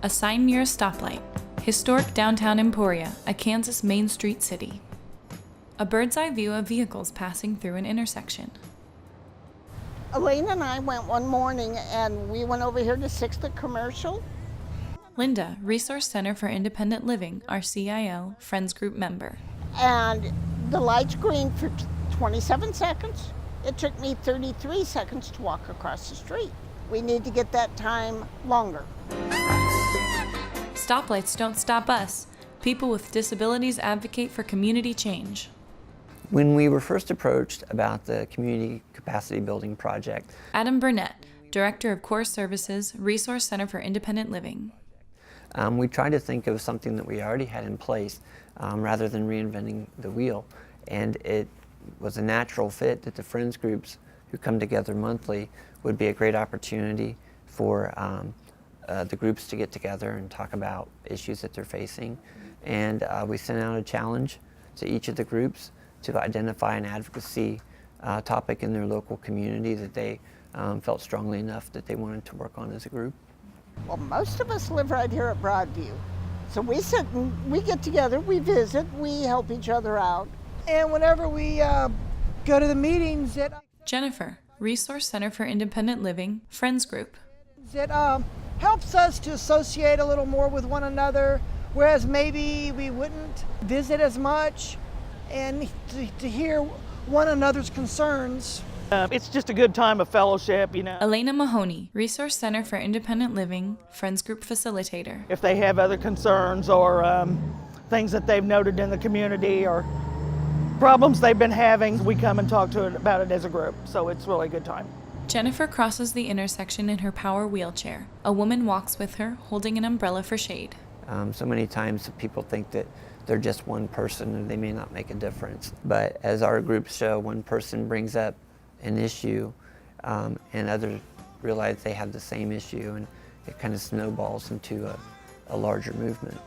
A sign near a stoplight. Historic downtown Emporia, a Kansas Main Street city. A bird's eye view of vehicles passing through an intersection. Elaine and I went one morning and we went over here to 6th and Commercial. Linda, Resource Center for Independent Living, RCIL, Friends Group member. And the light's green for 27 seconds. It took me 33 seconds to walk across the street. We need to get that time longer. Stoplights Don't Stop Us. People with disabilities advocate for community change. When we were first approached about the Community Capacity Building Project, Adam Burnett, Director of Core Services, Resource Center for Independent Living. we tried to think of something that we already had in place rather than reinventing the wheel. And it was a natural fit that the friends groups who come together monthly would be a great opportunity for the groups to get together and talk about issues that they're facing. And we sent out a challenge to each of the groups to identify an advocacy topic in their local community that they felt strongly enough that they wanted to work on as a group. Well, most of us live right here at Broadview. So we sit and we get together, we visit, we help each other out. And whenever we go to the meetings, Jennifer, Resource Center for Independent Living, Friends Group. it helps us to associate a little more with one another, whereas maybe we wouldn't visit as much, and to hear one another's concerns. It's just a good time of fellowship, you know. Elena Mahoney, Resource Center for Independent Living, Friends Group Facilitator. If they have other concerns or things that they've noted in the community or problems they've been having, we come and talk to it about it as a group. So it's really a good time. Jennifer crosses the intersection in her power wheelchair. A woman walks with her, holding an umbrella for shade. So many times people think that they're just one person and they may not make a difference. But as our groups show, one person brings up an issue and others realize they have the same issue, and it kind of snowballs into a larger movement.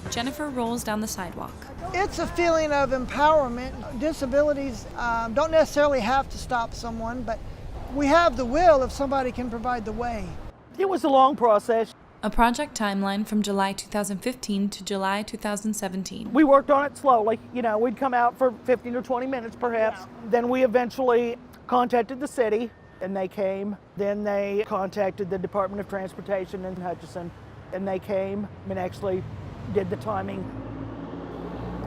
Jennifer rolls down the sidewalk. It's a feeling of empowerment. Disabilities don't necessarily have to stop someone, but we have the will if somebody can provide the way. It was a long process. A project timeline from July 2015 to July 2017. We worked on it slowly. You know, we'd come out for 15 or 20 minutes perhaps. Then we eventually contacted the city and they came. Then they contacted the Department of Transportation in Hutchinson and they came and actually did the timing.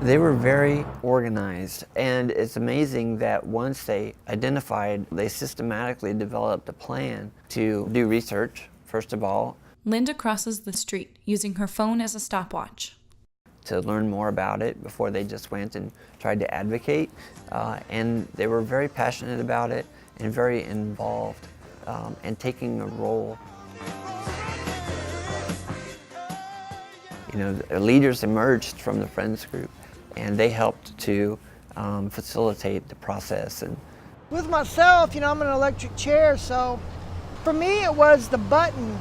They were very organized, and it's amazing that once they identified, they systematically developed a plan to do research, first of all. Linda crosses the street, using her phone as a stopwatch. To learn more about it before they just went and tried to advocate. And they were very passionate about it and very involved and taking a role. You know, the leaders emerged from the Friends group and they helped to facilitate the process. And With myself, you know, I'm in an electric chair, so for me it was the button.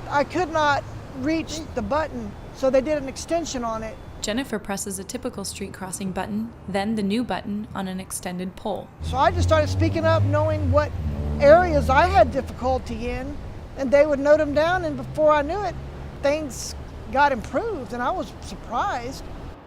I could not reach the button, so they did an extension on it. Jennifer presses a typical street crossing button, then the new button on an extended pole. So I just started speaking up, knowing what areas I had difficulty in, and they would note them down, and before I knew it, things got improved, and I was surprised.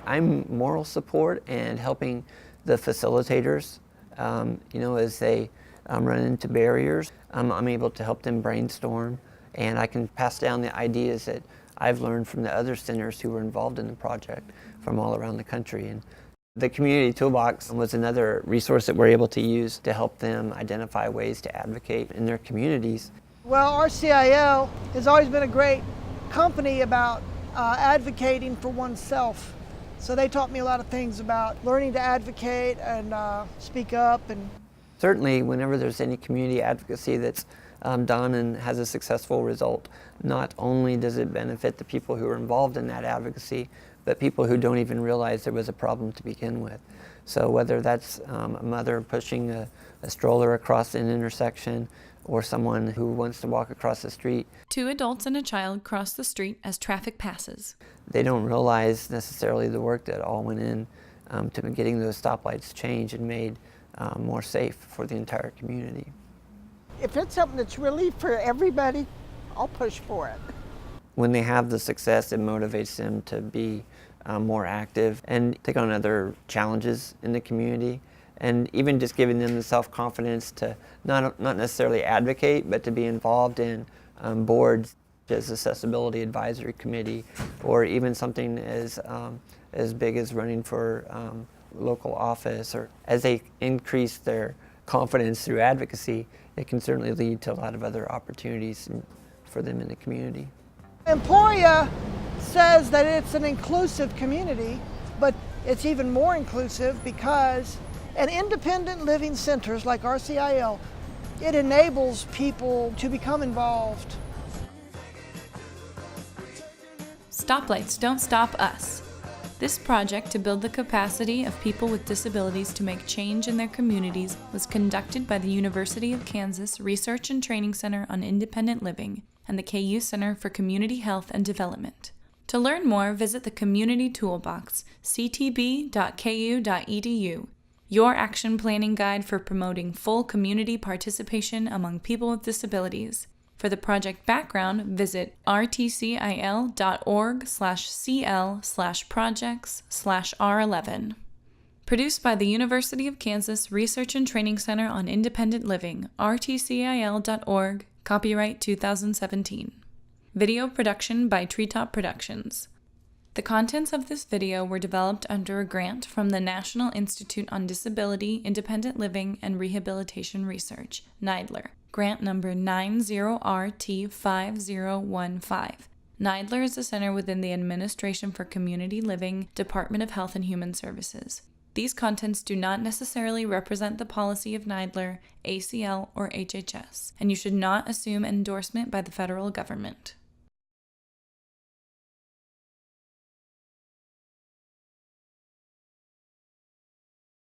I'm moral support and helping the facilitators, you know, as they run into barriers. I'm able to help them brainstorm, and I can pass down the ideas that I've learned from the other centers who were involved in the project from all around the country. And the Community Toolbox was another resource that we're able to use to help them identify ways to advocate in their communities. Well, RCIL has always been a great company about advocating for oneself. So they taught me a lot of things about learning to advocate and speak up. And certainly, whenever there's any community advocacy that's done and has a successful result, not only does it benefit the people who are involved in that advocacy, but people who don't even realize there was a problem to begin with. So whether that's a mother pushing a stroller across an intersection or someone who wants to walk across the street. 2 adults and a child cross the street as traffic passes. They don't realize necessarily the work that all went in to getting those stoplights changed and made more safe for the entire community. If it's something that's really for everybody, I'll push for it. When they have the success, it motivates them to be more active and take on other challenges in the community. And even just giving them the self-confidence to not necessarily advocate, but to be involved in boards as Accessibility Advisory Committee, or even something as big as running for local office. Or as they increase their confidence through advocacy, it can certainly lead to a lot of other opportunities for them in the community. Emporia says that it's an inclusive community, but it's even more inclusive because in independent living centers like RCIL, it enables people to become involved. Stoplights Don't Stop Us. This project to build the capacity of people with disabilities to make change in their communities was conducted by the University of Kansas Research and Training Center on Independent Living and the KU Center for Community Health and Development. To learn more, visit the Community Toolbox, ctb.ku.edu, your action planning guide for promoting full community participation among people with disabilities. For the project background, visit rtcil.org/cl/projects/R11. Produced by the University of Kansas Research and Training Center on Independent Living, rtcil.org, copyright 2017. Video production by Treetop Productions. The contents of this video were developed under a grant from the National Institute on Disability, Independent Living, and Rehabilitation Research, NIDLR, grant number 90RT5015. NIDLR is a center within the Administration for Community Living, Department of Health and Human Services. These contents do not necessarily represent the policy of NIDLR, ACL, or HHS, and you should not assume endorsement by the federal government.